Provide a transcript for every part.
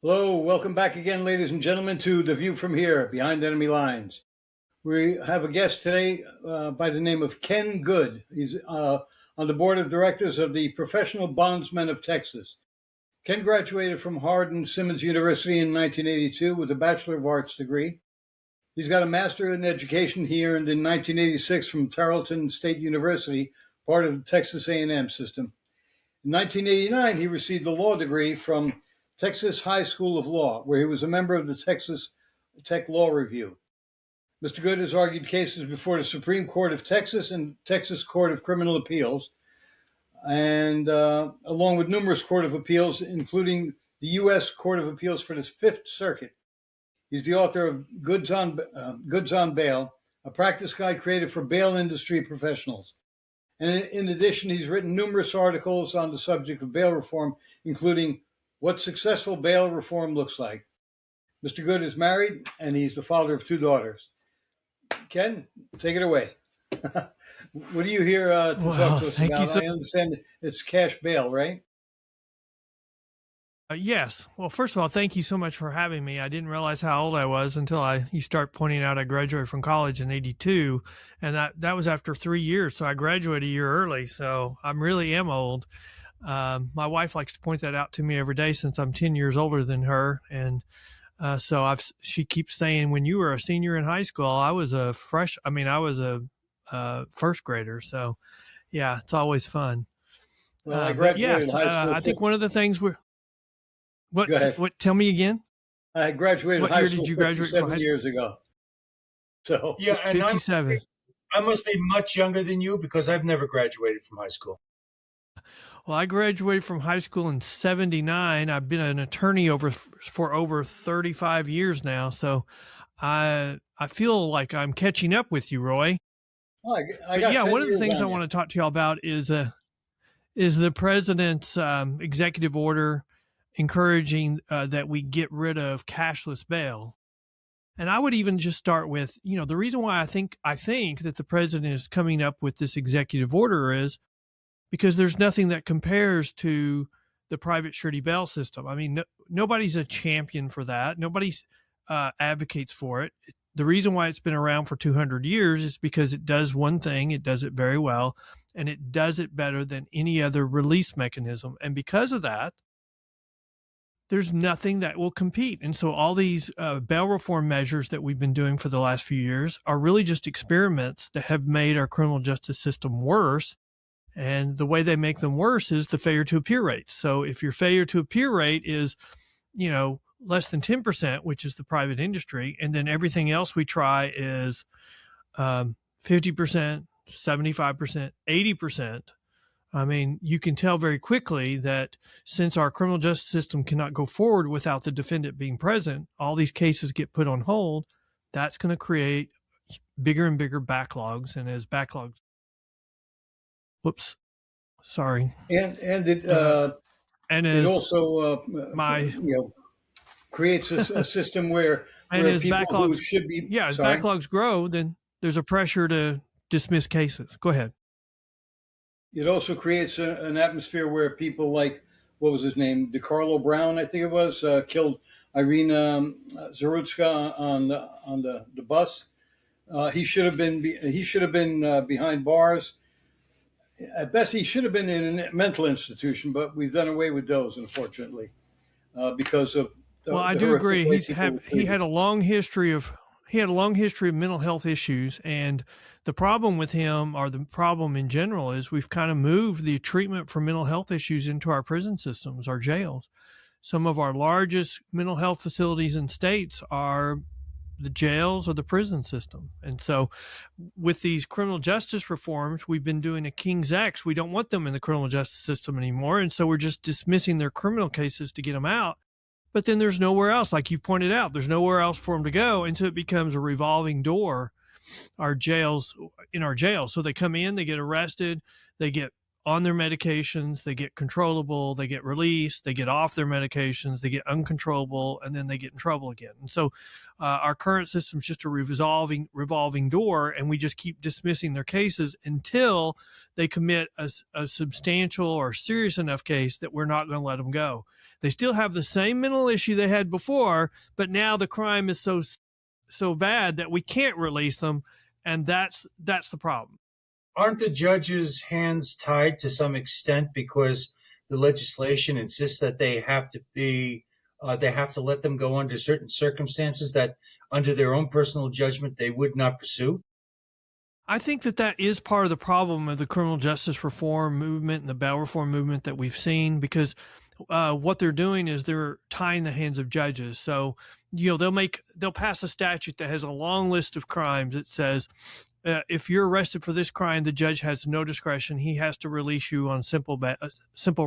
Hello, welcome back again, ladies and gentlemen, to The View from Here, Behind Enemy Lines. We have a guest today by the name of Ken Good. He's on the board of directors of the Professional Bondsmen of Texas. Ken graduated from Hardin-Simmons University in 1982 with a Bachelor of Arts degree. He's got a Master in Education he earned in 1986 from Tarleton State University, part of the Texas A&M system. In 1989, he received a law degree from Texas High School of Law, where he was a member of the Texas Tech Law Review. Mr. Good has argued cases before the Supreme Court of Texas and Texas Court of Criminal Appeals, and along with numerous Court of Appeals, including the U.S. Court of Appeals for the Fifth Circuit. He's the author of Goods on Bail, a practice guide created for bail industry professionals. And in addition, he's written numerous articles on the subject of bail reform, including What Successful Bail Reform Looks Like. Mr. Good is married, and he's the father of two daughters. Ken, take it away. What are you here to talk to us about? I understand it's cash bail, right? Yes. Well, first of all, thank you so much for having me. I didn't realize how old I was until you start pointing out I graduated from college in '82, and that was after 3 years. So I graduated a year early. So I really am old. My wife likes to point that out to me every day since I'm 10 years older than her, and she keeps saying, when you were a senior in high school, I was a first grader. So yeah, it's always fun. Well, I graduated high school. I think one of the things What? Tell me again. I graduated high school. What year did you graduate? 7 years ago. So yeah, and 57. I must be much younger than you because I've never graduated from high school. Well, I graduated from high school in '79. I've been an attorney for over 35 years now, so I feel like I'm catching up with you, Roy. Oh, one of the things I want to talk to y'all about is the president's executive order encouraging that we get rid of cashless bail. And I would even just start with, the reason why I think that the president is coming up with this executive order is because there's nothing that compares to the private surety bail system. I mean, nobody's a champion for that. Nobody advocates for it. The reason why it's been around for 200 years is because it does one thing. It does it very well, and it does it better than any other release mechanism. And because of that, there's nothing that will compete. And so all these bail reform measures that we've been doing for the last few years are really just experiments that have made our criminal justice system worse. And the way they make them worse is the failure to appear rate. So if your failure to appear rate is, less than 10%, which is the private industry, and then everything else we try is 50%, 75%, 80%, I mean, you can tell very quickly that since our criminal justice system cannot go forward without the defendant being present, all these cases get put on hold. That's going to create bigger and bigger backlogs. And as backlogs, sorry. And it also creates a system where as people backlogs who should be as backlogs grow, then there's a pressure to dismiss cases. Go ahead. It also creates an atmosphere where people like, what was his name, DeCarlo Brown, I think it was, killed Irina Zarutska on the bus. He should have been behind bars. At best, he should have been in a mental institution, but we've done away with those, unfortunately, because of. I do agree. He had a long history of mental health issues, and the problem with him, or the problem in general, is we've kind of moved the treatment for mental health issues into our prison systems, our jails. Some of our largest mental health facilities in states are the jails or the prison system. And so with these criminal justice reforms, we've been doing a King's X. We don't want them in the criminal justice system anymore. And so we're just dismissing their criminal cases to get them out. But then there's nowhere else, like you pointed out, there's nowhere else for them to go. And so it becomes a revolving door, our jails. So they come in, they get arrested, they get on their medications, they get controllable, they get released, they get off their medications, they get uncontrollable, and then they get in trouble again. And so our current system is just a revolving door, and we just keep dismissing their cases until they commit a substantial or serious enough case that we're not going to let them go. They still have the same mental issue they had before, but now the crime is so bad that we can't release them, and that's the problem. Aren't the judges' hands tied to some extent because the legislation insists that they have to let them go under certain circumstances that, under their own personal judgment, they would not pursue? I think that is part of the problem of the criminal justice reform movement and the bail reform movement that we've seen, because what they're doing is they're tying the hands of judges. So, they'll pass a statute that has a long list of crimes that says, if you're arrested for this crime, the judge has no discretion. He has to release you on simple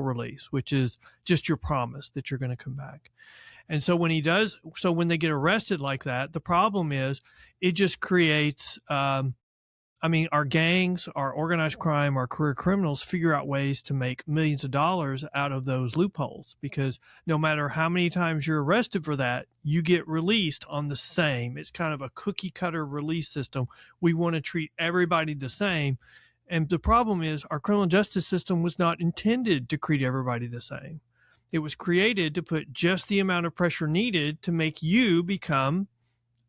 release, which is just your promise that you're going to come back. And so when they get arrested like that, the problem is it just creates, our gangs, our organized crime, our career criminals figure out ways to make millions of dollars out of those loopholes, because no matter how many times you're arrested for that, you get released on the same. It's kind of a cookie cutter release system. We want to treat everybody the same. And the problem is our criminal justice system was not intended to treat everybody the same. It was created to put just the amount of pressure needed to make you become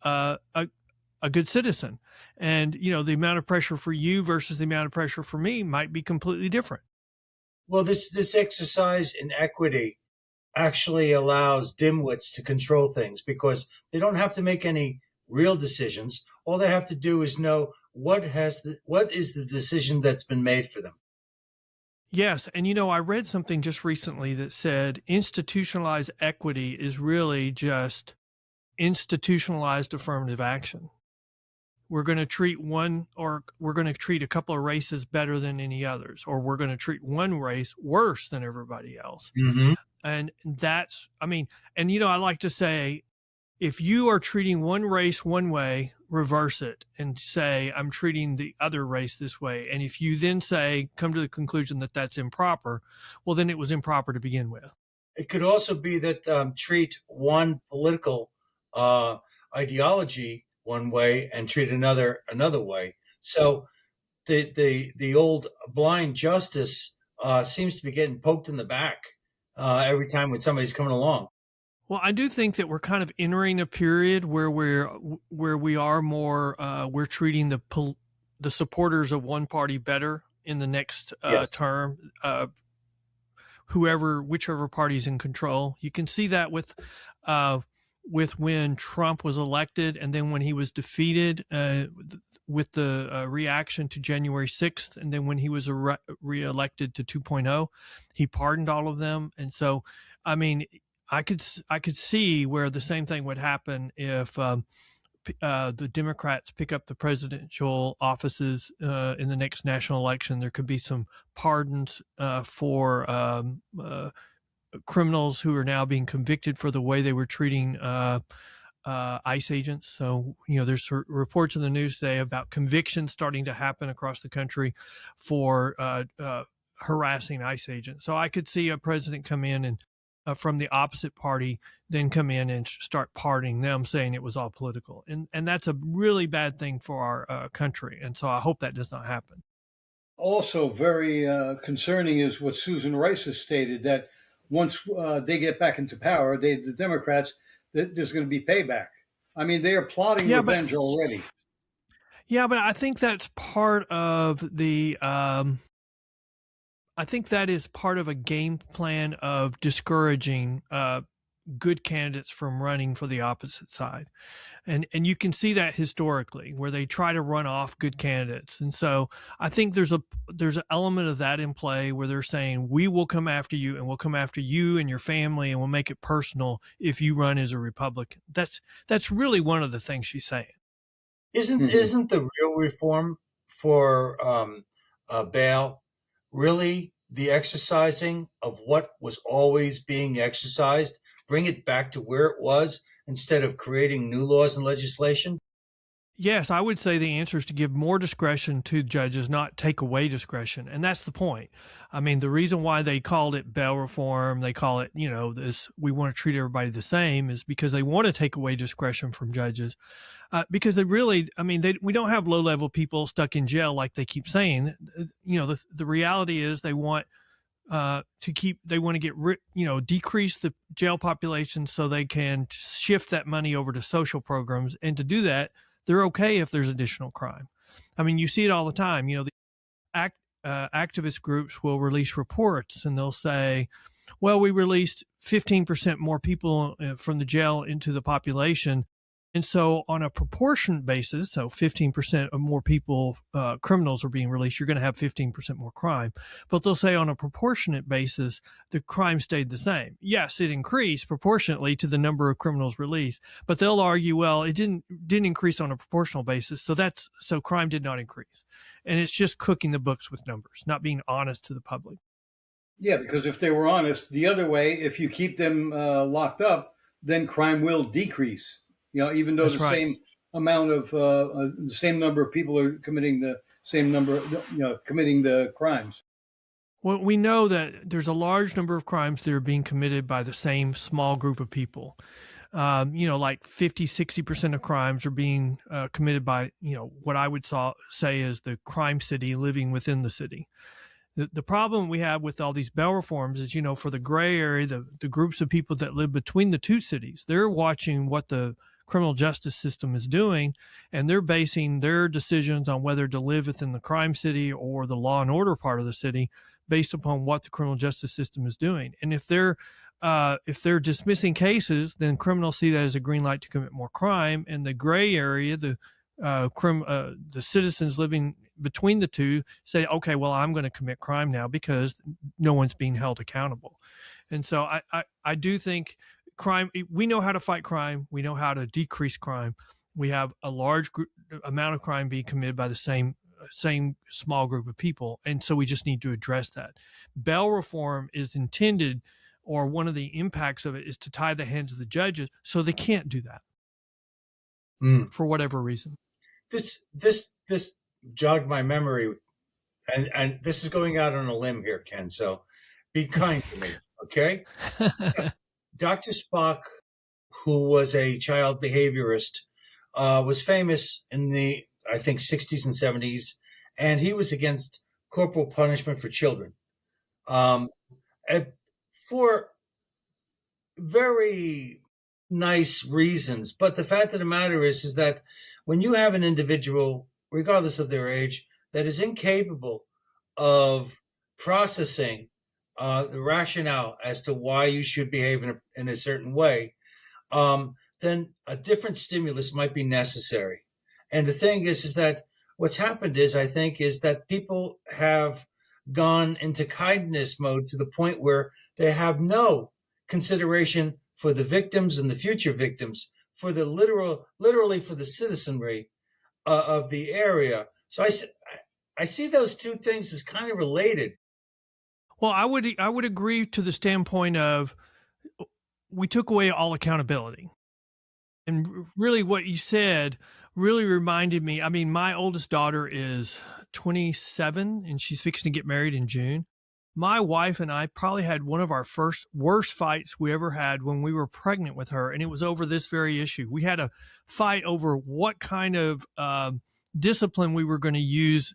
a good citizen. And, the amount of pressure for you versus the amount of pressure for me might be completely different. Well, this exercise in equity actually allows dimwits to control things because they don't have to make any real decisions. All they have to do is know what is the decision that's been made for them. Yes. And, I read something just recently that said institutionalized equity is really just institutionalized affirmative action. We're going to treat a couple of races better than any others, or we're going to treat one race worse than everybody else. Mm-hmm. And I like to say, if you are treating one race one way, reverse it and say, I'm treating the other race this way. And if you then come to the conclusion that that's improper, well, then it was improper to begin with. It could also be that treat one political ideology one way and treat another way. So the old blind justice seems to be getting poked in the back every time when somebody's coming along. Well, I do think that we're kind of entering a period where we are more we're treating the supporters of one party better in the next term. Whichever party's in control. You can see that with when Trump was elected, and then when he was defeated, with the reaction to January 6th, and then when he was reelected to 2.0, he pardoned all of them. And so, I could see where the same thing would happen if the Democrats pick up the presidential offices in the next national election. There could be some pardons for criminals who are now being convicted for the way they were treating ICE agents. So, there's reports in the news today about convictions starting to happen across the country for harassing ICE agents. So I could see a president come in and from the opposite party then come in and start pardoning them, saying it was all political. And that's a really bad thing for our country. And so I hope that does not happen. Also very concerning is what Susan Rice has stated, that once they get back into power, the Democrats, there's going to be payback. They are plotting revenge already. Yeah, but I think that's part of the I think that is part of a game plan of discouraging good candidates from running for the opposite side. And you can see that historically, where they try to run off good candidates. And so I think there's an element of that in play, where they're saying, we will come after you, and we'll come after you and your family, and we'll make it personal if you run as a Republican. That's really one of the things she's saying. Isn't the real reform for bail really the exercising of what was always being exercised? Bring it back to where it was instead of creating new laws and legislation? Yes, I would say the answer is to give more discretion to judges, not take away discretion. And that's the point. The reason why they called it bail reform, they call it, this, we want to treat everybody the same, is because they want to take away discretion from judges. Because they really, we don't have low-level people stuck in jail like they keep saying. The reality is they want they want to decrease the jail population so they can shift that money over to social programs. And to do that, they're okay if there's additional crime. I mean, you see it all the time. The activist groups will release reports and they'll say, well, we released 15% more people from the jail into the population. And so on a proportionate basis, so 15% of more people, criminals are being released, you're going to have 15% more crime. But they'll say on a proportionate basis, the crime stayed the same. Yes, it increased proportionately to the number of criminals released, but they'll argue, well, it didn't increase on a proportional basis. So crime did not increase. And it's just cooking the books with numbers, not being honest to the public. Yeah, because if they were honest, the other way, if you keep them locked up, then crime will decrease. Even though That's right. Same amount of the same number of people are committing the same number, committing the crimes. Well, we know that there's a large number of crimes that are being committed by the same small group of people. Like 50, 60% of crimes are being committed by, what I would say is the crime city living within the city. The problem we have with all these bail reforms is, for the gray area, the groups of people that live between the two cities, they're watching what the criminal justice system is doing, and they're basing their decisions on whether to live within the crime city or the law and order part of the city based upon what the criminal justice system is doing. And if they're dismissing cases, then criminals see that as a green light to commit more crime. And the gray area, the citizens living between the two say, okay, well, I'm going to commit crime now because no one's being held accountable. And so I do think crime, we know how to fight crime. We know how to decrease crime. We have a large amount of crime being committed by the same small group of people. And so we just need to address that. Bail reform is intended, or one of the impacts of it is to tie the hands of the judges so they can't do that for whatever reason. This jogged my memory, and this is going out on a limb here, Ken, so be kind to me, okay? Dr. Spock, who was a child behaviorist, was famous in the, I think, 60s and 70s, and he was against corporal punishment for children. For very nice reasons. But the fact of the matter is that when you have an individual, regardless of their age, that is incapable of processing the rationale as to why you should behave in a certain way, then a different stimulus might be necessary. And the thing is that what's happened is, I think, is that people have gone into kindness mode to the point where they have no consideration for the victims and the future victims, for the literally for the citizenry of the area. So I see those two things as kind of related. Well, I would agree to the standpoint of we took away all accountability. And really what you said really reminded me. I mean, my oldest daughter is 27 and she's fixing to get married in June. My wife and I probably had one of our first worst fights we ever had when we were pregnant with her. And it was over this very issue. We had a fight over what kind of discipline we were going to use,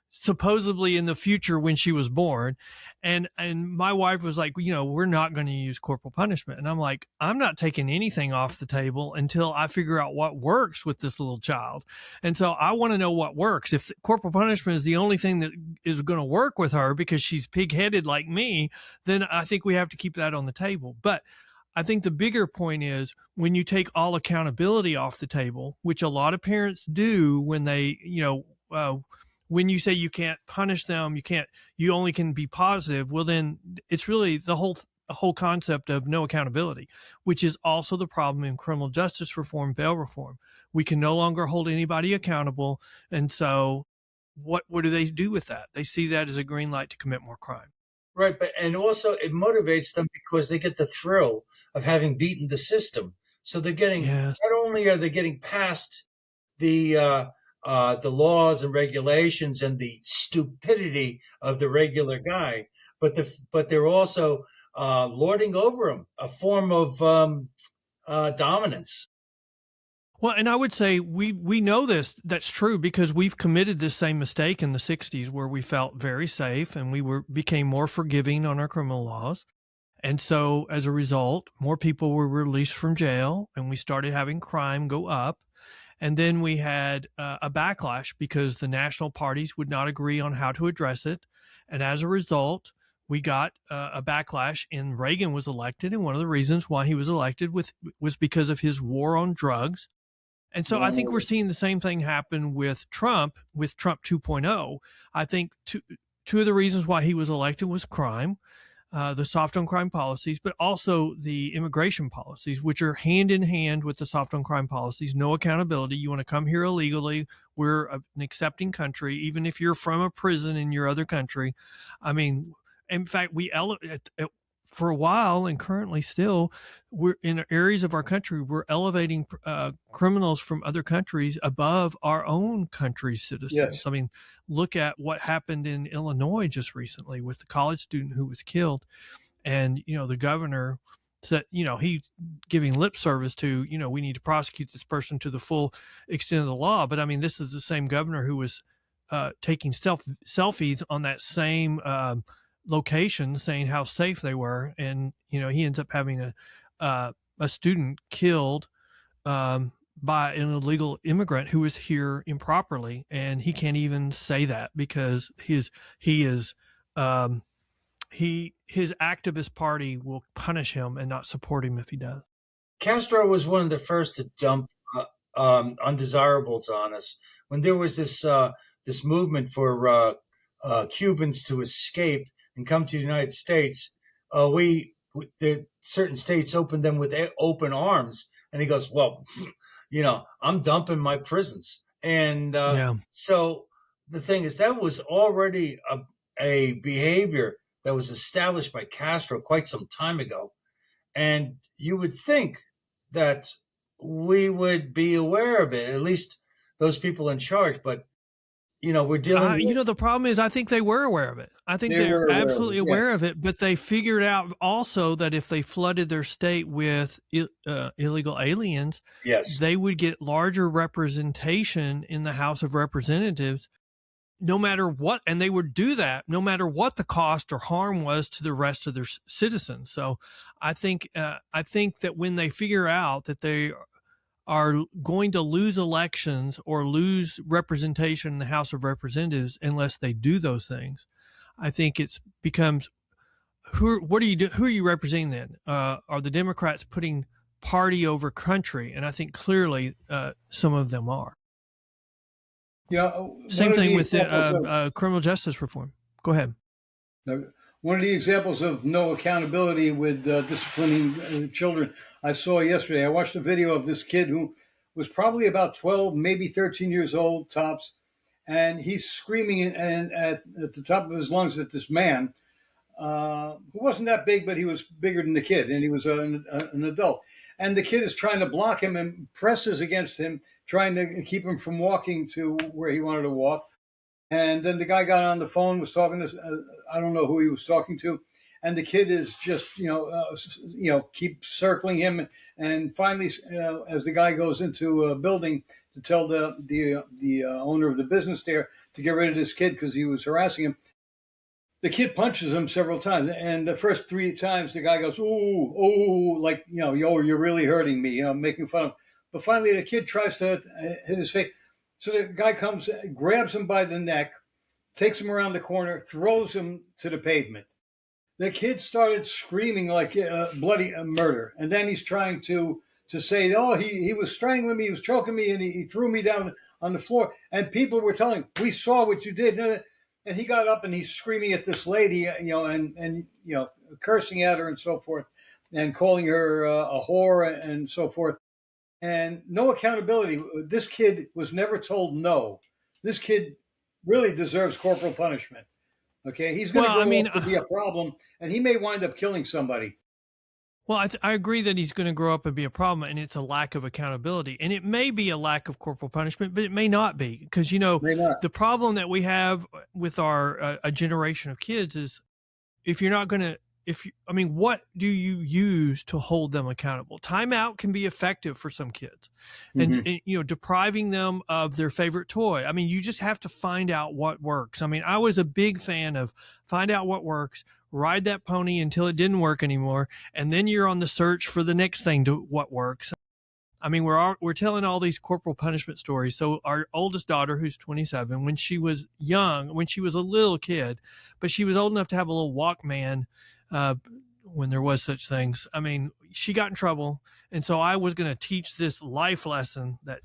supposedly in the future when she was born. And my wife was like, we're not going to use corporal punishment. And I'm like, I'm not taking anything off the table until I figure out what works with this little child. And so I want to know what works. If corporal punishment is the only thing that is going to work with her because she's pig-headed like me, then I think we have to keep that on the table. But I think the bigger point is when you take all accountability off the table, which a lot of parents do when they, when you say you can't punish them, you only can be positive. Well, then it's really the whole concept of no accountability, which is also the problem in criminal justice reform, bail reform. We can no longer hold anybody accountable. And so what do they do with that? They see that as a green light to commit more crime. Right. And also it motivates them because they get the thrill of having beaten the system. So they're getting, not only are they getting past the laws and regulations and the stupidity of the regular guy, but they're also lording over him, a form of dominance. Well, and I would say we know that's true because we've committed this same mistake in the 60s where we felt very safe and became more forgiving on our criminal laws. And so as a result, more people were released from jail and we started having crime go up. And then we had a backlash because the national parties would not agree on how to address it. And as a result, we got a backlash and Reagan was elected. And one of the reasons why he was elected was because of his war on drugs. And so I think we're seeing the same thing happen with Trump 2.0. I think two of the reasons why he was elected was crime, the soft on crime policies, but also the immigration policies, which are hand in hand with the soft on crime policies. No accountability. You want to come here illegally. We're an accepting country, even if you're from a prison in your other country. I mean, in fact, for a while and currently still, we're in areas of our country, we're elevating criminals from other countries above our own country's citizens. Yes. I mean, look at what happened in Illinois just recently with the college student who was killed. And, the governor said, he's giving lip service to, we need to prosecute this person to the full extent of the law. But I mean, this is the same governor who was taking selfies on that same location saying how safe they were. And, he ends up having a student killed by an illegal immigrant who was here improperly. And he can't even say that because his activist party will punish him and not support him if he does. Castro was one of the first to dump undesirables on us when there was this movement for Cubans to escape and come to the United States. Certain states opened them with open arms, and he goes, "Well, I'm dumping my prisons." And so the thing is, that was already a behavior that was established by Castro quite some time ago, and you would think that we would be aware of it, at least those people in charge, but we're dealing with... the problem is I think they were aware of it. I think they're absolutely aware of it, but they figured out also that if they flooded their state with illegal aliens, they would get larger representation in the House of Representatives no matter what, and they would do that no matter what the cost or harm was to the rest of their citizens. So I think that when they figure out that they are going to lose elections or lose representation in the House of Representatives unless they do those things, I think it becomes, who are you representing then? Are the Democrats putting party over country? And I think clearly some of them are. Same thing with criminal justice reform. Go ahead. One of the examples of no accountability with disciplining children I saw yesterday, I watched a video of this kid who was probably about 12, maybe 13 years old, tops, and he's screaming at the top of his lungs at this man who wasn't that big, but he was bigger than the kid, and he was an adult. And the kid is trying to block him and presses against him, trying to keep him from walking to where he wanted to walk. And then the guy got on the phone, was talking to, I don't know who he was talking to. And the kid is just, keep circling him. And finally, as the guy goes into a building to tell the owner of the business there to get rid of this kid because he was harassing him, the kid punches him several times. And the first 3 times, the guy goes, ooh, like, yo, you're really hurting me, making fun of him. But finally, the kid tries to hit his face. So the guy comes, grabs him by the neck, takes him around the corner, throws him to the pavement. The kid started screaming like bloody murder. And then he's trying to say, he was strangling me, he was choking me, and he threw me down on the floor. And people were telling him, we saw what you did. And he got up and he's screaming at this lady, and cursing at her and so forth, and calling her a whore and so forth. And no accountability. This kid was never told no. This kid really deserves corporal punishment. Okay, he's going to grow up to be a problem, and he may wind up killing somebody. Well, I agree that he's going to grow up and be a problem, and it's a lack of accountability. And it may be a lack of corporal punishment, but it may not be. Because, the problem that we have with our a generation of kids is if you're not going to what do you use to hold them accountable? Timeout can be effective for some kids, Mm-hmm. and depriving them of their favorite toy. I mean, you just have to find out what works. I mean, I was a big fan of find out what works, ride that pony until it didn't work anymore, and then you're on the search for the next thing to what works. I mean, we're telling all these corporal punishment stories. So our oldest daughter, who's 27, when she was young, when she was a little kid, but she was old enough to have a little Walkman, uh, when there was such things. I mean, she got in trouble, and so I was going to teach this life lesson that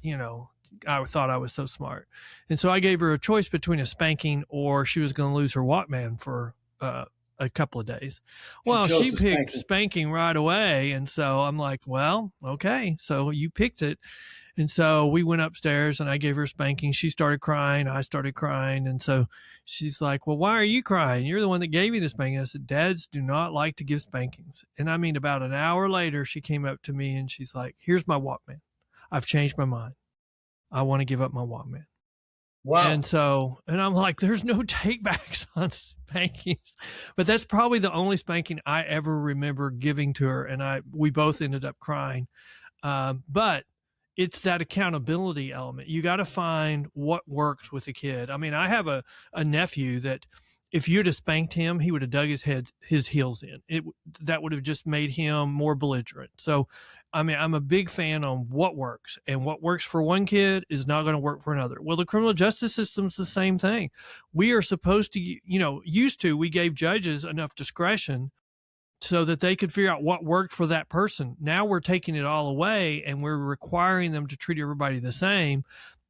I thought I was so smart, and so I gave her a choice between a spanking or she was going to lose her Walkman for a couple of days. Well, chose she the picked spanking. spanking right away. And so I'm like, well, okay, so you picked it. And so we went upstairs and I gave her spanking. She started crying. I started crying. And so she's like, well, why are you crying? You're the one that gave me the spanking. I said, dads do not like to give spankings. And I mean, about an hour later, she came up to me and she's like, here's my Walkman. I've changed my mind. I want to give up my Walkman. Wow. And I'm like, there's no takebacks on spankings, but that's probably the only spanking I ever remember giving to her. And we both ended up crying. But it's that accountability element. You got to find what works with a kid. I mean, I have a nephew that if you'd have spanked him, he would have dug his heels in. That would have just made him more belligerent. So, I mean, I'm a big fan on what works, and what works for one kid is not going to work for another. Well, the criminal justice system's the same thing. We are supposed to, we gave judges enough discretion so that they could figure out what worked for that person. Now we're taking it all away and we're requiring them to treat everybody the same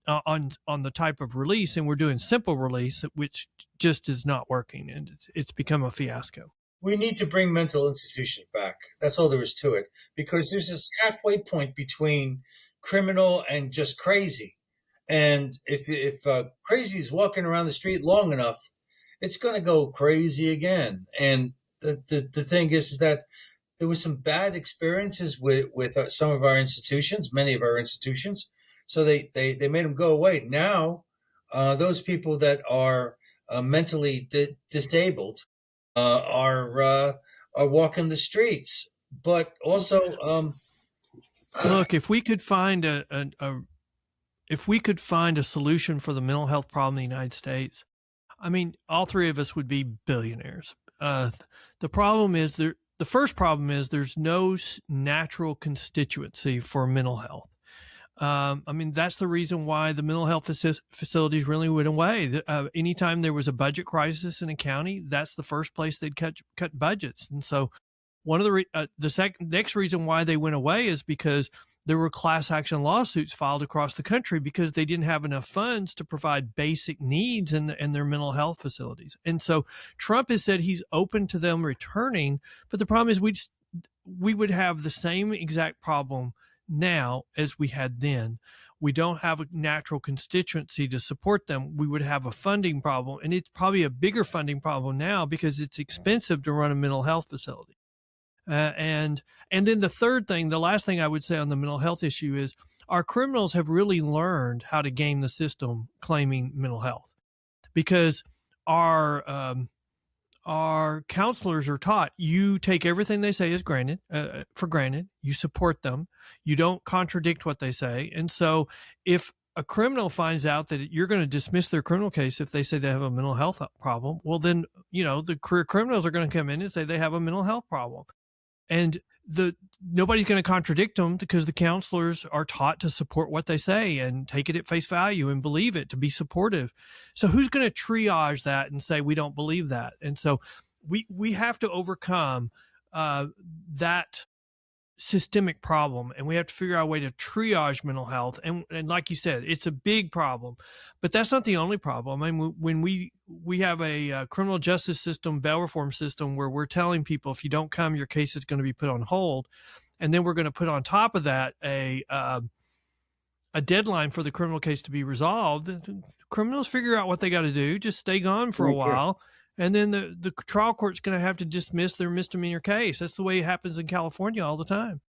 on the type of release, and we're doing simple release, which just is not working, and it's become a fiasco. We need to bring mental institutions back. That's all there is to it, because there's this halfway point between criminal and just crazy. And if crazy is walking around the street long enough, it's going to go crazy again. And the thing is that there was some bad experiences with some of our institutions, many of our institutions. So they made them go away. Now, those people that are mentally disabled are walking the streets. But also, look, if we could find if we could find a solution for the mental health problem in the United States, I mean, all three of us would be billionaires. The problem is the first problem is there's no natural constituency for mental health. I mean, that's the reason why the mental health facilities really went away. Anytime there was a budget crisis in a county, that's the first place they'd cut budgets. And so one of the next reason why they went away is because there were class action lawsuits filed across the country because they didn't have enough funds to provide basic needs in their mental health facilities. And so Trump has said he's open to them returning, but the problem is we would have the same exact problem now as we had then. We don't have a natural constituency to support them. We would have a funding problem, and it's probably a bigger funding problem now because it's expensive to run a mental health facility. And then the last thing I would say on the mental health issue is our criminals have really learned how to game the system claiming mental health, because our counselors are taught you take everything they say as for granted. You support them. You don't contradict what they say. And so if a criminal finds out that you're going to dismiss their criminal case if they say they have a mental health problem, well, then, the career criminals are going to come in and say they have a mental health problem. And nobody's going to contradict them because the counselors are taught to support what they say and take it at face value and believe it, to be supportive. So who's going to triage that and say we don't believe that? And so we have to overcome that systemic problem, and we have to figure out a way to triage mental health. And like you said, it's a big problem, but that's not the only problem. I mean, when we have a criminal justice system, bail reform system, where we're telling people if you don't come, your case is going to be put on hold, and then we're going to put on top of that a deadline for the criminal case to be resolved. The criminals figure out what they got to do, just stay gone for a while. And then the trial court's going to have to dismiss their misdemeanor case. That's the way it happens in California all the time.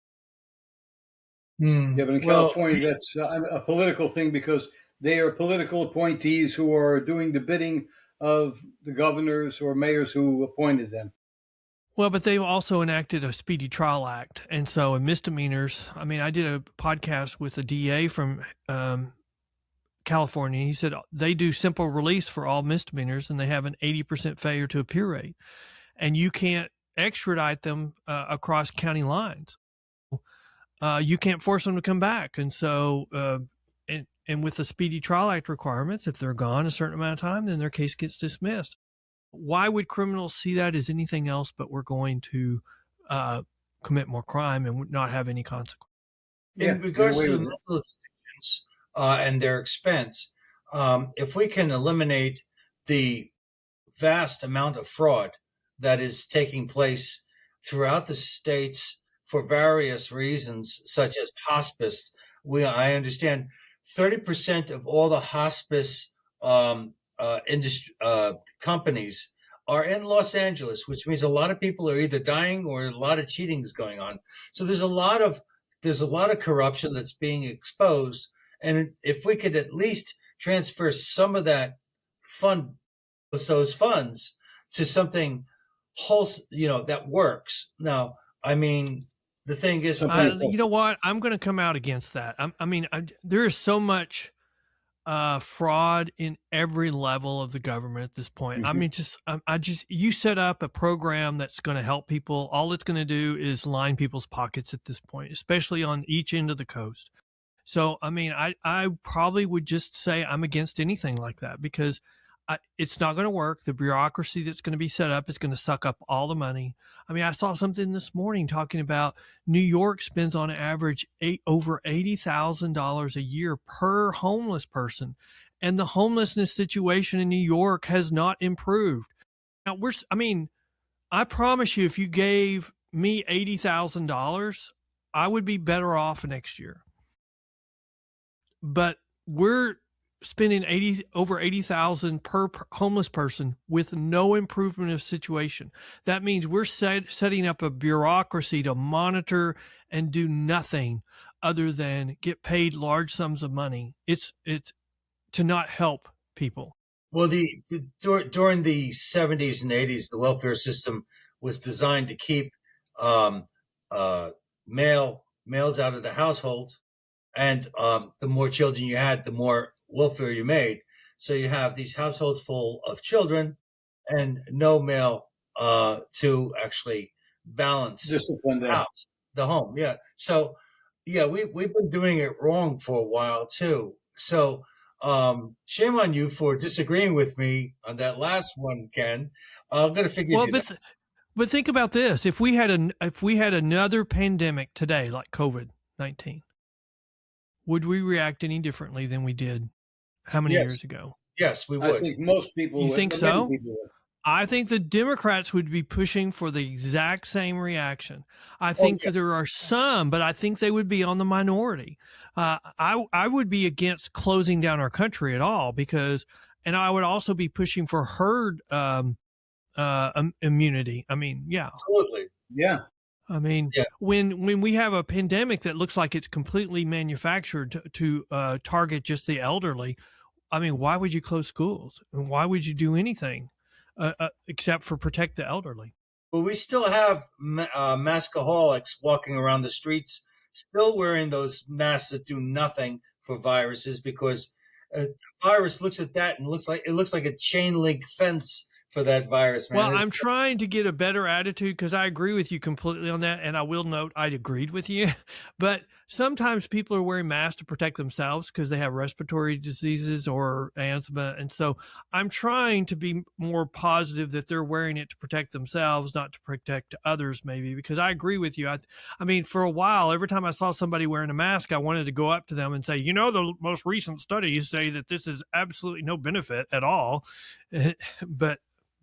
Yeah, but in California, that's a political thing, because they are political appointees who are doing the bidding of the governors or mayors who appointed them. Well, but they've also enacted a Speedy Trial Act. And so in misdemeanors, I mean, I did a podcast with a DA from California. He said they do simple release for all misdemeanors and they have an 80% failure to appear rate. And you can't extradite them across county lines. You can't force them to come back. And so, and with the Speedy Trial Act requirements, if they're gone a certain amount of time, then their case gets dismissed. Why would criminals see that as anything else but we're going to commit more crime and not have any consequence? In regards to the mental institutions and their expense, if we can eliminate the vast amount of fraud that is taking place throughout the states for various reasons, such as hospice, I understand 30% of all the hospice industry companies are in Los Angeles, which means a lot of people are either dying or a lot of cheating is going on. So there's a lot of corruption that's being exposed, and if we could at least transfer some of that those funds to something wholesome, that works. Now, I mean, the thing is, you know what? I'm going to come out against that. There is so much fraud in every level of the government at this point. Mm-hmm. I mean, you set up a program that's going to help people. All it's going to do is line people's pockets at this point, especially on each end of the coast. So, I mean, I probably would just say I'm against anything like that because it's not going to work. The bureaucracy that's going to be set up is going to suck up all the money. I mean, I saw something this morning talking about New York spends on average over $80,000 a year per homeless person. And the homelessness situation in New York has not improved. Now I promise you, if you gave me $80,000, I would be better off next year. But we're spending over 80,000 per homeless person with no improvement of situation. That means we're setting up a bureaucracy to monitor and do nothing other than get paid large sums of money. It's to not help people. Well, during the 70s and 80s, the welfare system was designed to keep males out of the household, and the more children you had, the more welfare you made. So you have these households full of children and no male to actually balance the home. Yeah. So yeah, we've been doing it wrong for a while too. So shame on you for disagreeing with me on that last one, Ken. I'm gonna figure it out. But think about this: if we had another pandemic today, like COVID-19, would we react any differently than we did how many years ago? Yes, we would. I think most people would. You think so? I think the Democrats would be pushing for the exact same reaction. I think that there are some, but I think they would be on the minority. I would be against closing down our country at all and I would also be pushing for herd immunity. I mean, yeah. Absolutely. Yeah. I mean, when we have a pandemic that looks like it's completely manufactured to target just the elderly, I mean, why would you close schools? And why would you do anything except for protect the elderly? But we still have maskaholics walking around the streets, still wearing those masks that do nothing for viruses, because a virus looks at that and looks like a chain link fence for that virus, man. Well, I'm trying to get a better attitude because I agree with you completely on that. And I will note I agreed with you. But sometimes people are wearing masks to protect themselves because they have respiratory diseases or asthma. And so I'm trying to be more positive that they're wearing it to protect themselves, not to protect others, maybe, because I agree with you. I mean, for a while, every time I saw somebody wearing a mask, I wanted to go up to them and say, the most recent studies say that this is absolutely no benefit at all.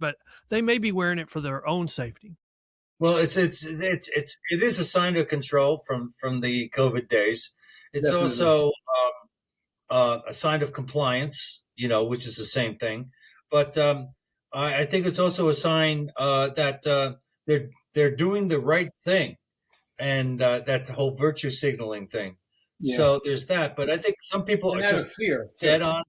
But they may be wearing it for their own safety. Well, it is a sign of control from the COVID days. It's Definitely. Also a sign of compliance, which is the same thing. But I think it's also a sign that they're doing the right thing, and that whole virtue signaling thing. Yeah. So there's that. But I think some people are just dead on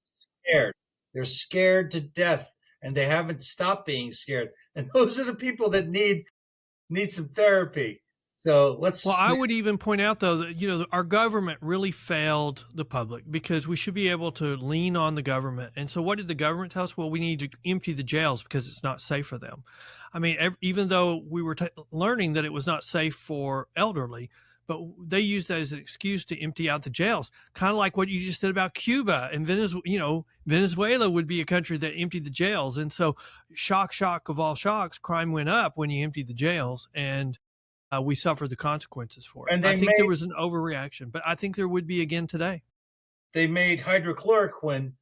scared. They're scared to death. And they haven't stopped being scared. And those are the people that need need some therapy. So Well, let's. I would even point out, though, that our government really failed the public, because we should be able to lean on the government. And so, what did the government tell us? Well, we need to empty the jails because it's not safe for them. I mean, even though we were learning that it was not safe for elderly, but they used that as an excuse to empty out the jails, kind of like what you just said about Cuba and Venezuela. Venezuela would be a country that emptied the jails, and so shock of all shocks, crime went up when you emptied the jails, and we suffered the consequences for it. And I think there was an overreaction, but I think there would be again today. They made hydrochloroquine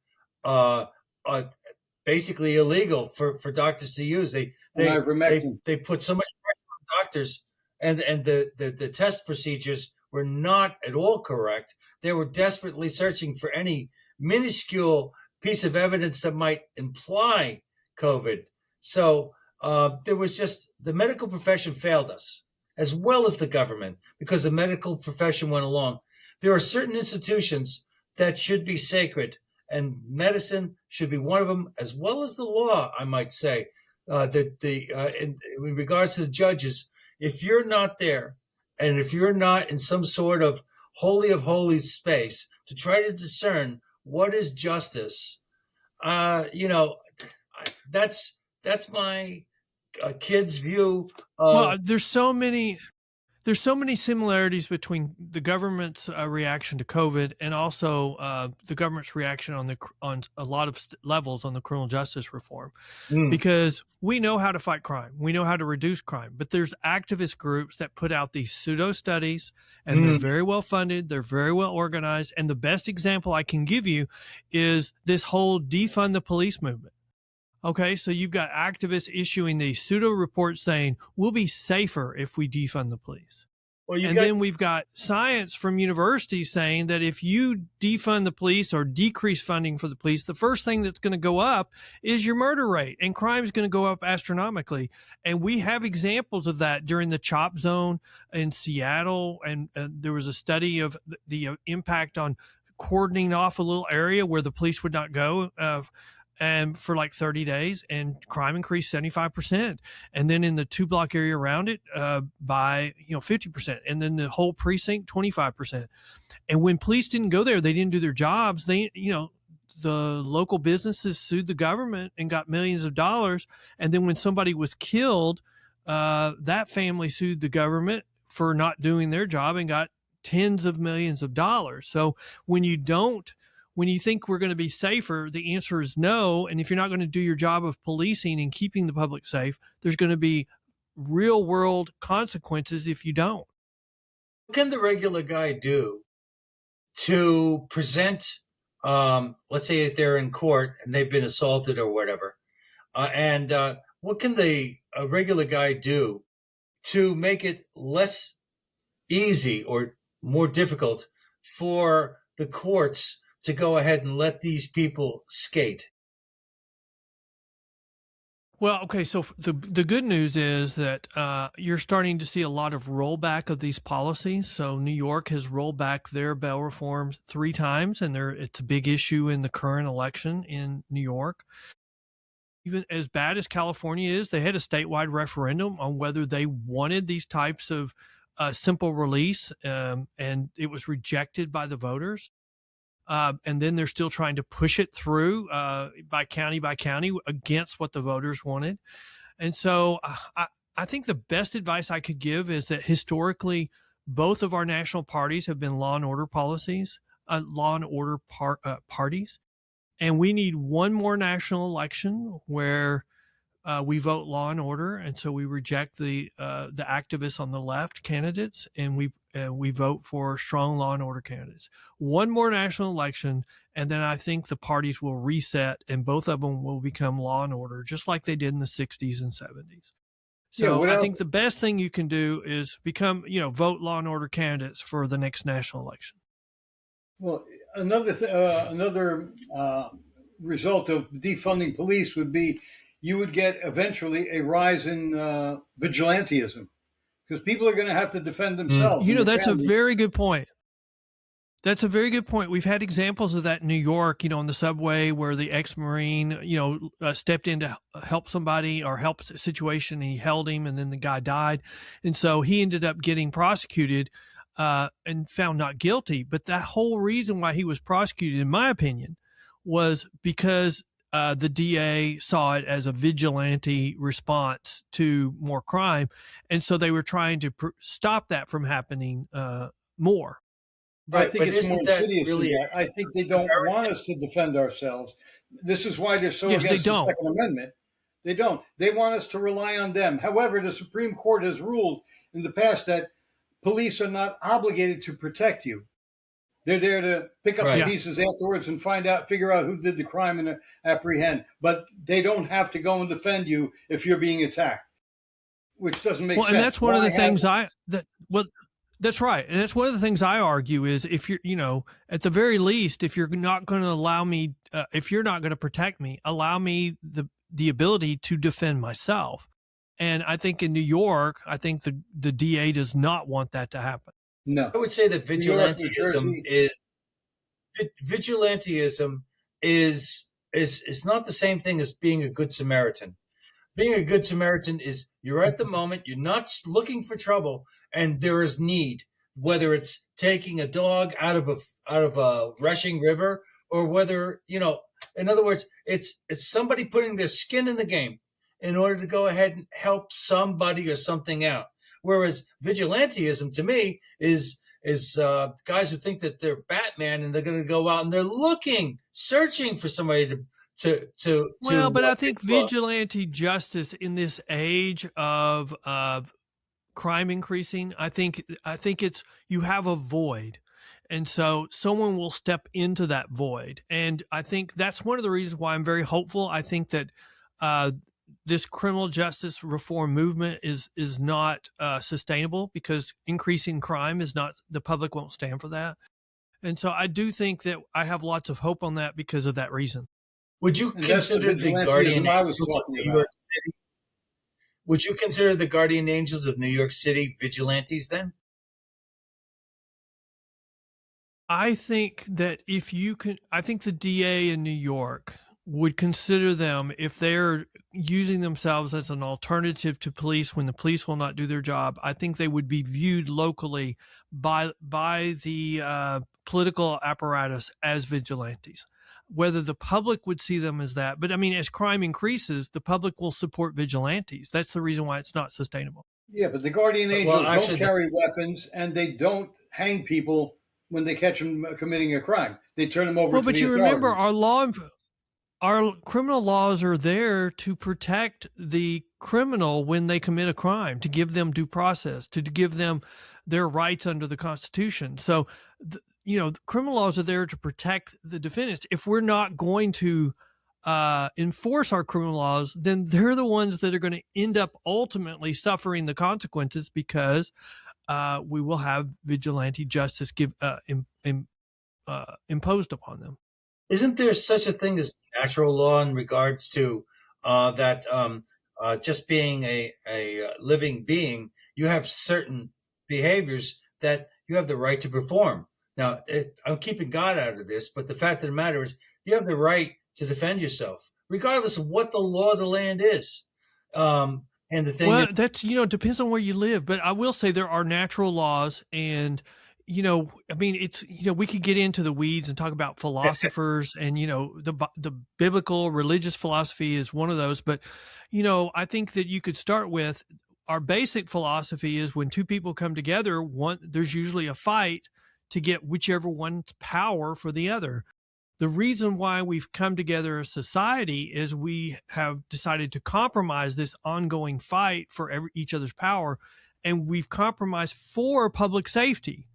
basically illegal for doctors to use. They put so much pressure on doctors, and the test procedures were not at all correct. They were desperately searching for any minuscule piece of evidence that might imply COVID. So there was just, the medical profession failed us, as well as the government, because the medical profession went along. There are certain institutions that should be sacred, and medicine should be one of them, as well as the law, I might say. In regards to the judges, if you're not there, and if you're not in some sort of holy of holies space to try to discern what is justice, that's my kid's view of. Well, there's so many similarities between the government's reaction to COVID and also the government's reaction on a lot of levels on the criminal justice reform, because we know how to fight crime, we know how to reduce crime, but there's activist groups that put out these pseudo studies, and they're very well funded, they're very well organized, and the best example I can give you is this whole defund the police movement. Okay, so you've got activists issuing these pseudo reports saying we'll be safer if we defund the police. Then we've got science from universities saying that if you defund the police or decrease funding for the police, the first thing that's going to go up is your murder rate, and crime is going to go up astronomically. And we have examples of that during the CHOP zone in Seattle. And there was a study of the impact on cordoning off a little area where the police would not go and for like 30 days, and crime increased 75%. And then in the 2-block area around it, by 50%. And then the whole precinct, 25%. And when police didn't go there, they didn't do their jobs. The local businesses sued the government and got millions of dollars. And then when somebody was killed, that family sued the government for not doing their job and got tens of millions of dollars. So when you think we're going to be safer, the answer is no. And if you're not going to do your job of policing and keeping the public safe, there's going to be real world consequences if you don't. What can the regular guy do to present, let's say if they're in court and they've been assaulted or whatever, and what can the regular guy do to make it less easy or more difficult for the courts to go ahead and let these people skate? Well, okay, so the good news is that you're starting to see a lot of rollback of these policies. So New York has rolled back their bail reforms 3 times, and it's a big issue in the current election in New York. Even as bad as California is, they had a statewide referendum on whether they wanted these types of simple release, and it was rejected by the voters. And then they're still trying to push it through by county against what the voters wanted. And so I think the best advice I could give is that historically, both of our national parties have been law and order parties. And we need one more national election where we vote law and order. And so we reject the activists on the left candidates, and we vote for strong law and order candidates. One more national election, and then I think the parties will reset, and both of them will become law and order, just like they did in the 60s and 70s. So I think the best thing you can do is vote law and order candidates for the next national election. Well, another result of defunding police would be you would get eventually a rise in vigilantism, because people are going to have to defend themselves. That's a very good point. That's a very good point. We've had examples of that in New York, on the subway where the ex-Marine, stepped in to help somebody or help a situation, and he held him, and then the guy died. And so he ended up getting prosecuted and found not guilty. But that whole reason why he was prosecuted, in my opinion, was because the DA saw it as a vigilante response to more crime. And so they were trying to stop that from happening more. I think it's more isn't that insidious than really that. I think they don't want us to defend ourselves. This is why they're so Yes, they against the don't. Second Amendment. They don't. They want us to rely on them. However, the Supreme Court has ruled in the past that police are not obligated to protect you. They're there to pick up Right. the pieces afterwards and figure out who did the crime and apprehend. But they don't have to go and defend you if you're being attacked, which doesn't make sense. And that's one of the Why things have- that's right. And that's one of the things I argue is if you're, at the very least, if you're not going to allow me, if you're not going to protect me, allow me the ability to defend myself. And I think in New York, I think the DA does not want that to happen. No. I would say that New York, New vigilantism is not the same thing as being a good Samaritan. Being a good Samaritan is you're at the moment, you're not looking for trouble, and there is need, whether it's taking a dog out of a rushing river, or whether, in other words, it's somebody putting their skin in the game in order to go ahead and help somebody or something out. Whereas vigilantism to me is guys who think that they're Batman and they're going to go out and they're searching for somebody to But I think vigilante justice in this age of crime increasing, I think it's, you have a void. And so someone will step into that void. And I think that's one of the reasons why I'm very hopeful. I think that this criminal justice reform movement is not sustainable, because increasing crime is not, the public won't stand for that. And so I do think that I have lots of hope on that because of that reason. Would you consider the guardian angels of New York City? Would you consider the guardian angels of New York City vigilantes then? I think that I think the DA in New York would consider them, if they're using themselves as an alternative to police when the police will not do their job, I think they would be viewed locally by the political apparatus as vigilantes. Whether the public would see them as that, but I mean, as crime increases, the public will support vigilantes. That's the reason why it's not sustainable. Yeah, but the guardian angels don't carry weapons, and they don't hang people when they catch them committing a crime. They turn them over to the authorities. But you remember, our criminal laws are there to protect the criminal when they commit a crime, to give them due process, to give them their rights under the Constitution. So, criminal laws are there to protect the defendants. If we're not going to enforce our criminal laws, then they're the ones that are going to end up ultimately suffering the consequences, because we will have vigilante justice imposed upon them. Isn't there such a thing as natural law in regards to that just being a living being, you have certain behaviors that you have the right to perform? Now, I'm keeping God out of this, but the fact of the matter is you have the right to defend yourself, regardless of what the law of the land is. And the thing that's, depends on where you live. But I will say there are natural laws, and, I mean, it's, we could get into the weeds and talk about philosophers and, the biblical religious philosophy is one of those. But, I think that you could start with our basic philosophy is when two people come together, there's usually a fight to get whichever one's power for the other. The reason why we've come together as society is we have decided to compromise this ongoing fight for each other's power, and we've compromised for public safety.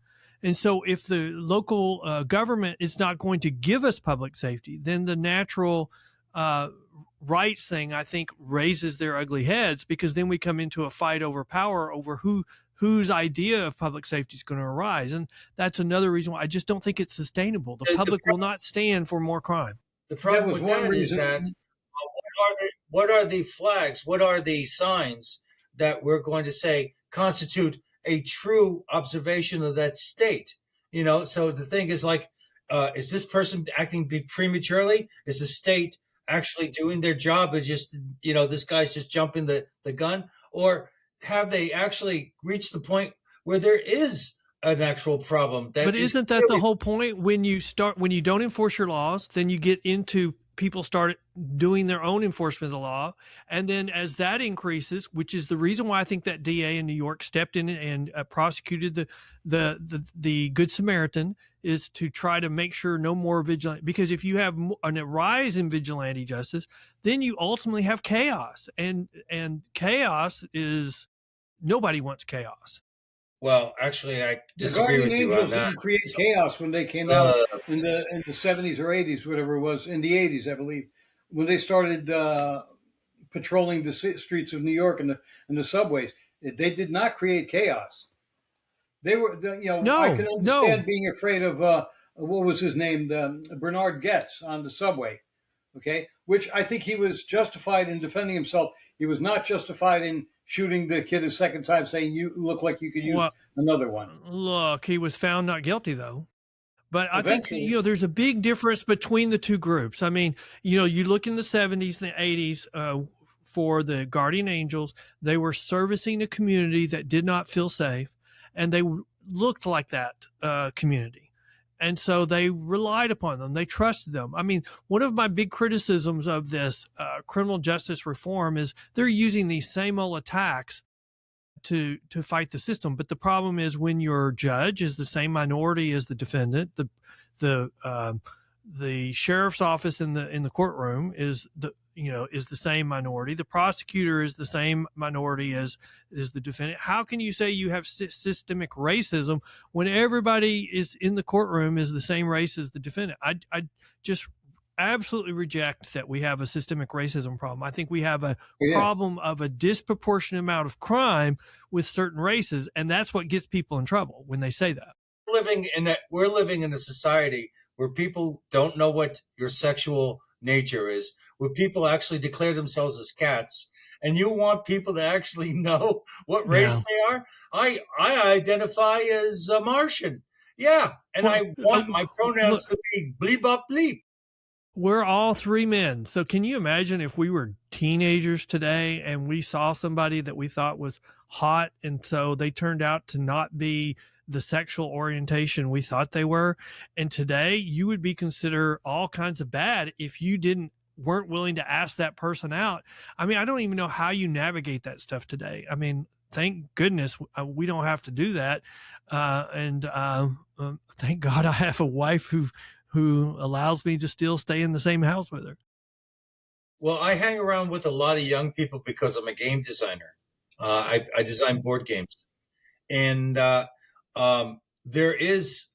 And so if the local government is not going to give us public safety, then the natural rights thing, I think, raises their ugly heads, because then we come into a fight over power, over whose idea of public safety is going to arise. And that's another reason why I just don't think it's sustainable. The public will not stand for more crime. The problem with that is that what are the flags? What are the signs that we're going to say constitute a true observation of that state? So the thing is like, is this person acting prematurely? Is the state actually doing their job? Or just, this guy's just jumping the gun? Or have they actually reached the point where there is an actual problem that But is isn't that the whole point? When you don't enforce your laws, then you get into people start doing their own enforcement of the law. And then as that increases, which is the reason why I think that DA in New York stepped in and prosecuted the Good Samaritan, is to try to make sure no more vigilante, because if you have a rise in vigilante justice, then you ultimately have chaos, and chaos is, nobody wants chaos. Well, actually, I The disagree Guardian with you on Angels that. didn't create chaos when they came out in the 70s or 80s, whatever it was, in the 80s, I believe, when they started patrolling the streets of New York and the subways. They did not create chaos. They were, I can understand being afraid of what was his name, Bernard Goetz on the subway. Okay, which I think he was justified in defending himself. He was not justified in shooting the kid a second time, saying you look like you could use another one. Look, he was found not guilty though. But I think, Eventually. there's a big difference between the two groups. I mean, you look in the 70s and the 80s, for the Guardian Angels, they were servicing a community that did not feel safe, and they looked like that community. And so they relied upon them. They trusted them. I mean, one of my big criticisms of this criminal justice reform is they're using these same old attacks to fight the system. But the problem is, when your judge is the same minority as the defendant, the sheriff's office in the courtroom is the same minority. The prosecutor is the same minority as the defendant. How can you say you have systemic racism when everybody is in the courtroom is the same race as the defendant? I just absolutely reject that we have a systemic racism problem. I think we have a problem of a disproportionate amount of crime with certain races, and that's what gets people in trouble when they say that. We're living in a society where people don't know what your sexual nature is, where people actually declare themselves as cats, and you want people to actually know what race they are. I identify as a Martian. Yeah, and I want my pronouns to be bleep up bleep. We're all three men. So can you imagine if we were teenagers today and we saw somebody that we thought was hot, and so they turned out to not be the sexual orientation we thought they were? And today you would be considered all kinds of bad if you weren't willing to ask that person out. I mean, I don't even know how you navigate that stuff today. I mean, thank goodness we don't have to do that. And thank God I have a wife who allows me to still stay in the same house with her. Well, I hang around with a lot of young people because I'm a game designer. I design board games, and there is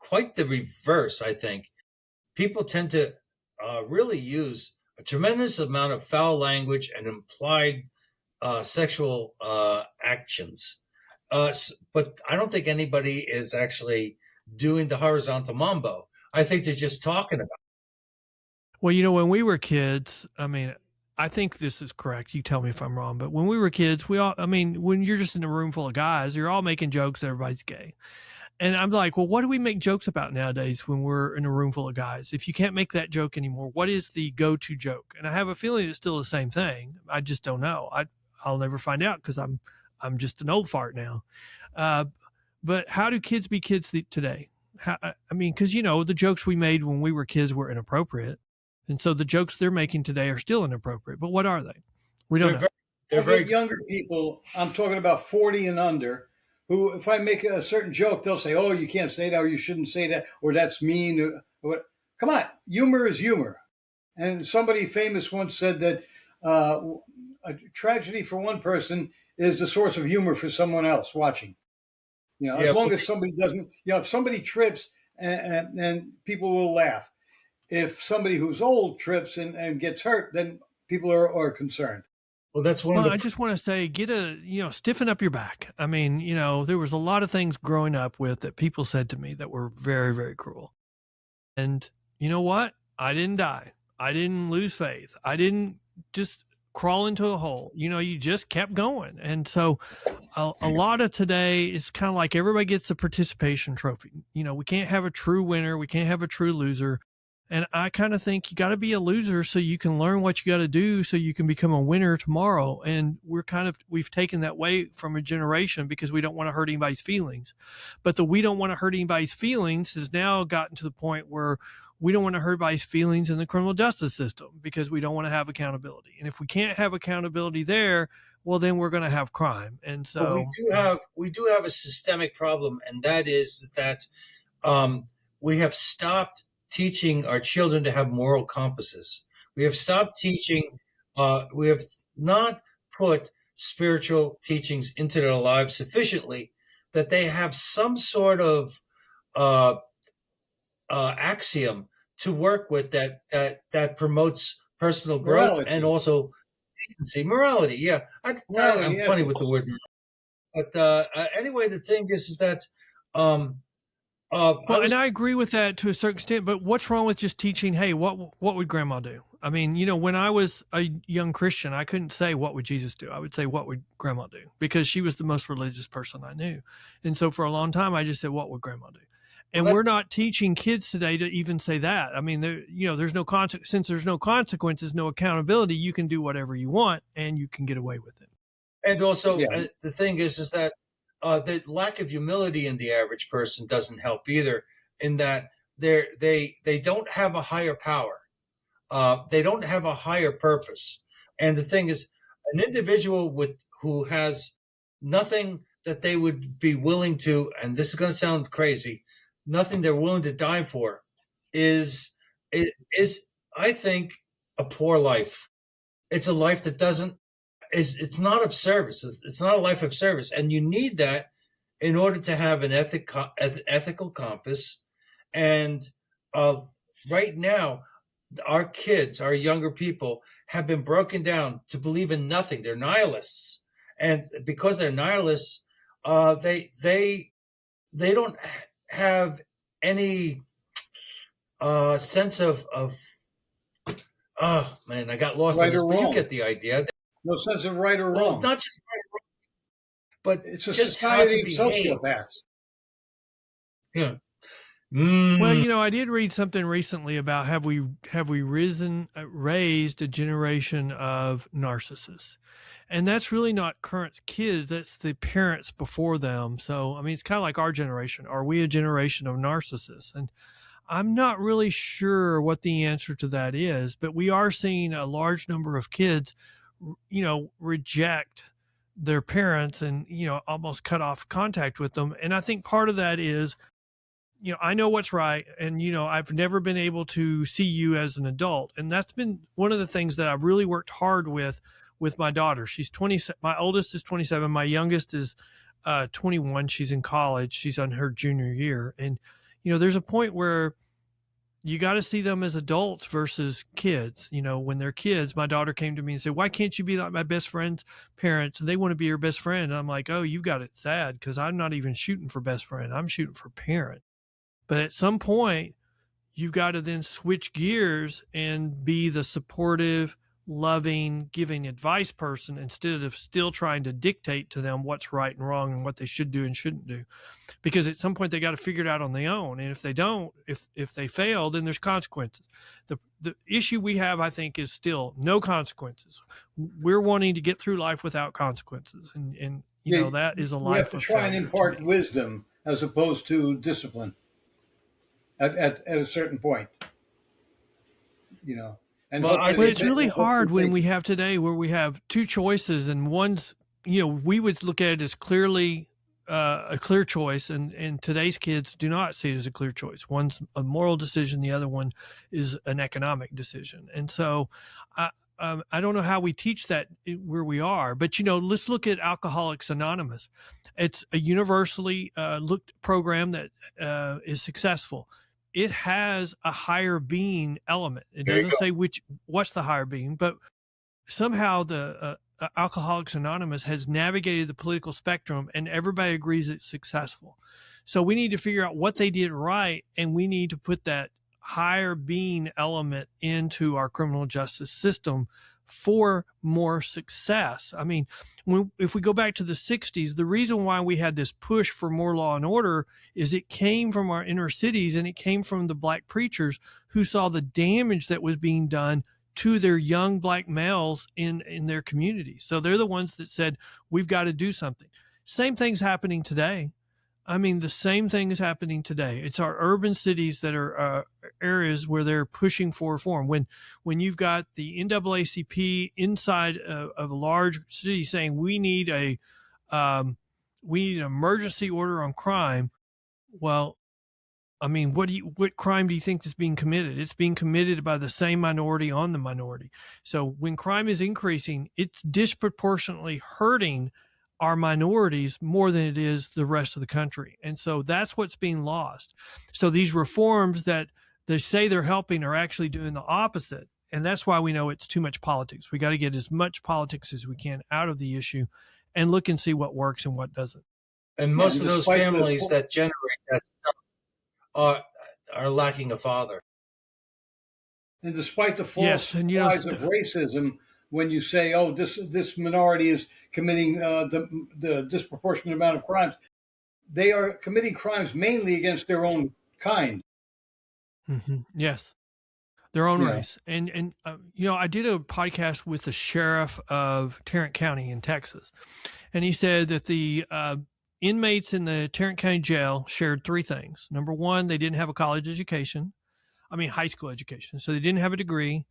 quite the reverse. I think people tend to really use a tremendous amount of foul language and implied sexual actions, but I don't think anybody is actually doing the horizontal mambo. I think they're just talking about it. Well, when we were kids, I mean, I think this is correct. You tell me if I'm wrong, but when we were kids, when you're just in a room full of guys, you're all making jokes that everybody's gay. And I'm like, well, what do we make jokes about nowadays when we're in a room full of guys? If you can't make that joke anymore, what is the go-to joke? And I have a feeling it's still the same thing. I just don't know. I'll never find out because I'm just an old fart now. But how do kids be kids today? Because the jokes we made when we were kids were inappropriate, and so the jokes they're making today are still inappropriate. But what are they? We don't know. They're very younger people. I'm talking about 40 and under, who, if I make a certain joke, they'll say, "Oh, you can't say that, or you shouldn't say that, or that's mean." Or what? Come on, humor is humor. And somebody famous once said that a tragedy for one person is the source of humor for someone else watching. As long as somebody doesn't, if somebody trips and people will laugh. If somebody who's old trips and gets hurt, then people are concerned. Well, that's I just want to say, stiffen up your back. I mean, there was a lot of things growing up with that people said to me that were very, very cruel. And you know what? I didn't die. I didn't lose faith. I didn't just crawl into a hole. You just kept going. And so a lot of today is kind of like everybody gets a participation trophy. We can't have a true winner. We can't have a true loser. And I kind of think you got to be a loser so you can learn what you got to do so you can become a winner tomorrow. And we've taken that way from a generation because we don't want to hurt anybody's feelings. But we don't want to hurt anybody's feelings has now gotten to the point where we don't want to hurt anybody's feelings in the criminal justice system because we don't want to have accountability. And if we can't have accountability there, well, then we're going to have crime. And so we do have a systemic problem, and that is that we have stopped teaching our children to have moral compasses. We have stopped teaching. We have not put spiritual teachings into their lives sufficiently that they have some sort of axiom to work with that promotes personal growth morality. And also decency, morality. Yeah, I'm funny with the word, but anyway, the thing is that. And I agree with that to a certain extent, but what's wrong with just teaching, hey, what would grandma do? I mean, when I was a young Christian, I couldn't say, what would Jesus do? I would say, what would grandma do? Because she was the most religious person I knew. And so for a long time, I just said, what would grandma do? And we're not teaching kids today to even say that. I mean, there's no since there's no consequences, no accountability, you can do whatever you want and you can get away with it. And also the thing is that the lack of humility in the average person doesn't help either, in that they don't have a higher power. They don't have a higher purpose. And the thing is, an individual who has nothing that they would be willing to, and this is going to sound crazy, nothing they're willing to die for is I think a poor life. It's a life that it's not of service. It's not a life of service. And you need that in order to have an ethical compass. And right now, our kids, our younger people, have been broken down to believe in nothing. They're nihilists. And because they're nihilists, they don't have any sense of oh man, I got lost in this, but you get the idea. No sense of right or wrong. Well, not just right or wrong, but it's a just society of sociopaths. Yeah. Well, I did read something recently about have we raised a generation of narcissists. And that's really not current kids, that's the parents before them. So, I mean, it's kind of like our generation. Are we a generation of narcissists? And I'm not really sure what the answer to that is, but we are seeing a large number of kids, reject their parents and, almost cut off contact with them. And I think part of that is, I know what's right. And, I've never been able to see you as an adult. And that's been one of the things that I've really worked hard with my daughter. She's 20. My oldest is 27. My youngest is 21. She's in college. She's on her junior year. And, there's a point where you got to see them as adults versus kids. When they're kids, my daughter came to me and said, why can't you be like my best friend's parents? And they want to be your best friend. And I'm like, oh, you've got it sad, because I'm not even shooting for best friend. I'm shooting for parent. But at some point, you've got to then switch gears and be the supportive, loving, giving advice person instead of still trying to dictate to them what's right and wrong and what they should do and shouldn't do. Because at some point they got to figure it out on their own. And if they don't, if they fail, then there's consequences. The issue we have, I think, is still no consequences. We're wanting to get through life without consequences. And that is a life. You have to try and impart wisdom as opposed to discipline at a certain point, And but it's really hard when we have today where we have two choices, and one's, we would look at it as clearly a clear choice, and today's kids do not see it as a clear choice. One's a moral decision, the other one is an economic decision. And so I don't know how we teach that where we are, but let's look at Alcoholics Anonymous. It's a universally looked program that is successful. It has a higher being element. It doesn't say what's the higher being, but somehow the Alcoholics Anonymous has navigated the political spectrum, and everybody agrees it's successful. So we need to figure out what they did right, and we need to put that higher being element into our criminal justice system for more success. I mean, if we go back to the 60s, the reason why we had this push for more law and order is it came from our inner cities, and it came from the black preachers who saw the damage that was being done to their young black males in their community. So they're the ones that said, we've got to do something. Same thing's happening today. I mean, the same thing is happening today. It's our urban cities that are areas where they're pushing for reform. When you've got the NAACP inside of a large city saying we need an emergency order on crime, well, I mean, what crime do you think is being committed? It's being committed by the same minority on the minority. So when crime is increasing, it's disproportionately hurting our minorities more than it is the rest of the country. And so that's what's being lost. So these reforms that they say they're helping are actually doing the opposite. And that's why we know it's too much politics. We got to get as much politics as we can out of the issue and look and see what works and what doesn't. And most of those families that generate that stuff are lacking a father. And despite the false rise of racism, when you say, "Oh, this minority is committing the disproportionate amount of crimes," they are committing crimes mainly against their own kind. Mm-hmm. Yes, their own race. And I did a podcast with the sheriff of Tarrant County in Texas, and he said that the inmates in the Tarrant County jail shared three things. Number one, they didn't have a college education. I mean, high school education. So they didn't have a degree.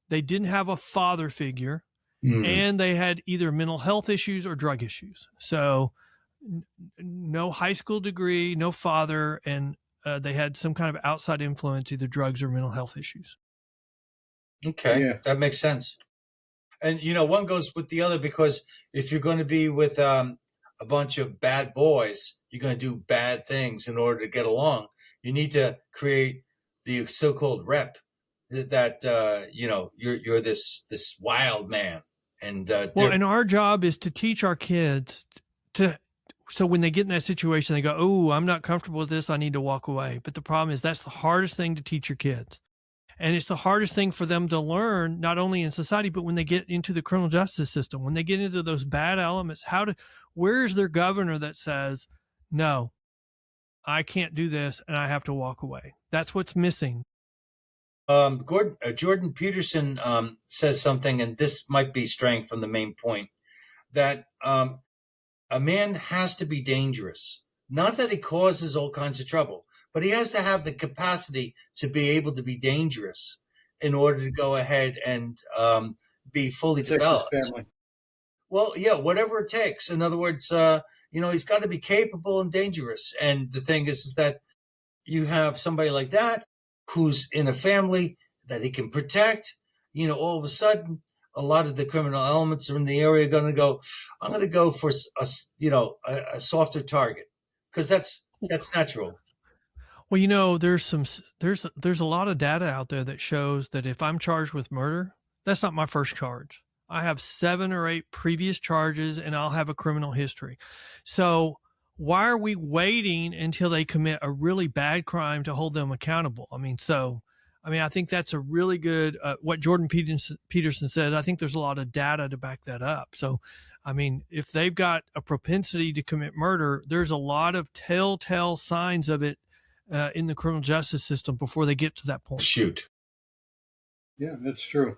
They didn't have a father figure, and they had either mental health issues or drug issues. So no high school degree, no father, and they had some kind of outside influence, either drugs or mental health issues. Okay, that makes sense. And, one goes with the other, because if you're going to be with a bunch of bad boys, you're going to do bad things in order to get along. You need to create the so-called rep that you're this wild man. And and our job is to teach our kids so when they get in that situation, they go, "Oh, I'm not comfortable with this. I need to walk away." But the problem is that's the hardest thing to teach your kids. And it's the hardest thing for them to learn, not only in society, but when they get into the criminal justice system, when they get into those bad elements, where is their governor that says, "No, I can't do this and I have to walk away"? That's what's missing. Jordan Peterson says something, and this might be straying from the main point, that a man has to be dangerous. Not that he causes all kinds of trouble, but he has to have the capacity to be able to be dangerous in order to go ahead and be fully developed. Well, yeah, whatever it takes. In other words, he's got to be capable and dangerous. And the thing is that you have somebody like that who's in a family that he can protect. All of a sudden, a lot of the criminal elements are in the area going to go, I'm going to go for a softer target, because that's natural. Well, there's a lot of data out there that shows that if I'm charged with murder, that's not my first charge. I have 7 or 8 previous charges, and I'll have a criminal history. So why are we waiting until they commit a really bad crime to hold them accountable? I think that's a really good, what Jordan Peterson said. I think there's a lot of data to back that up. So, if they've got a propensity to commit murder, there's a lot of telltale signs of it in the criminal justice system before they get to that point. Shoot. Yeah, that's true.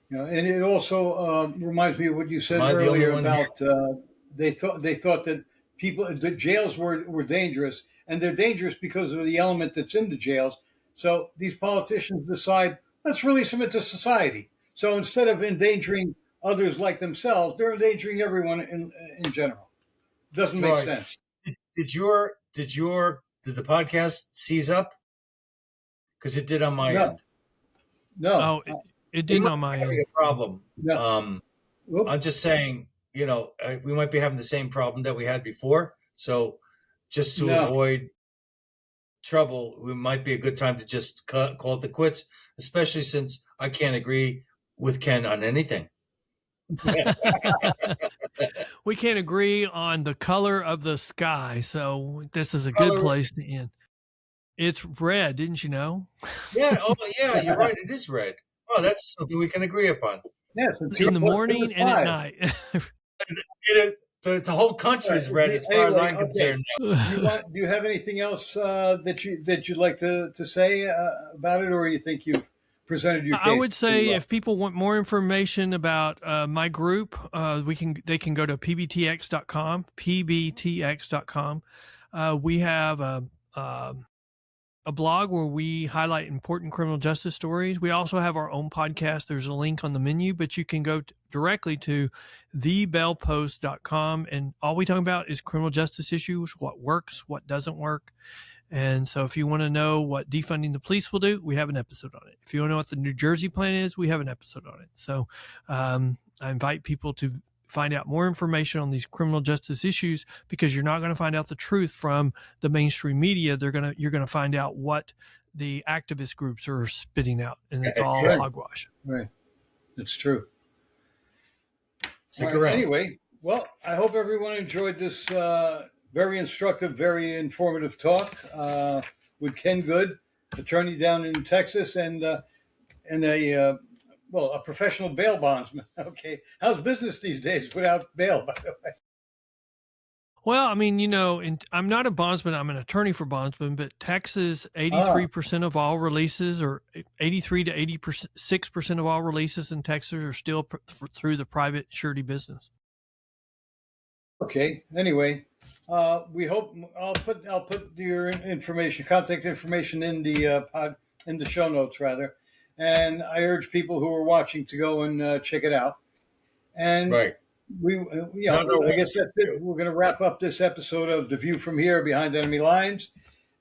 And it also reminds me of what you said earlier about they thought that the jails were dangerous, and they're dangerous because of the element that's in the jails. So these politicians decide, let's release them into society. So instead of endangering others like themselves, they're endangering everyone in general. Doesn't make sense. Did the podcast seize up? Because it did on my end. No. Oh, it didn't on my end. A problem. No. I'm just saying, we might be having the same problem that we had before. So just to avoid trouble, it might be a good time to just call it the quits, especially since I can't agree with Ken on anything. We can't agree on the color of the sky, so this is a good place to end. It's red, didn't you know? Yeah. Oh, yeah. You're right. It is red. Oh, that's something we can agree upon. Yes, in the morning and at night. The whole country is red, as far as I'm concerned. Do you have anything else that you'd like to say about it, or you think you've presented your case? I would say if people want more information about my group, they can go to pbtx.com, pbtx.com. We have a blog where we highlight important criminal justice stories. We also have our own podcast. There's a link on the menu, but you can go directly to thebellpost.com. And all we talk about is criminal justice issues, what works, what doesn't work. And so if you want to know what defunding the police will do, we have an episode on it. If you want to know what the New Jersey plan is, we have an episode on it. So I invite people to find out more information on these criminal justice issues, because you're not going to find out the truth from the mainstream media. You're going to find out what the activist groups are spitting out, and it's all hogwash. Right. That's true. Stick around. Anyway, well, I hope everyone enjoyed this very instructive, very informative talk with Ken Good, attorney down in Texas, and a professional bail bondsman. Okay. How's business these days without bail, by the way? Well, I mean, I'm not a bondsman. I'm an attorney for bondsmen, but Texas, 83% of all releases, or 83 to 86% of all releases in Texas are still through the private surety business. Okay. Anyway, we hope I'll put your contact information in the show notes rather. And I urge people who are watching to go and check it out. And I guess that's it. We're going to wrap up this episode of The View from Here, Behind Enemy Lines,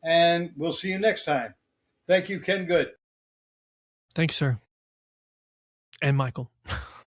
and we'll see you next time. Thank you, Ken Good. Thanks, sir. And Michael.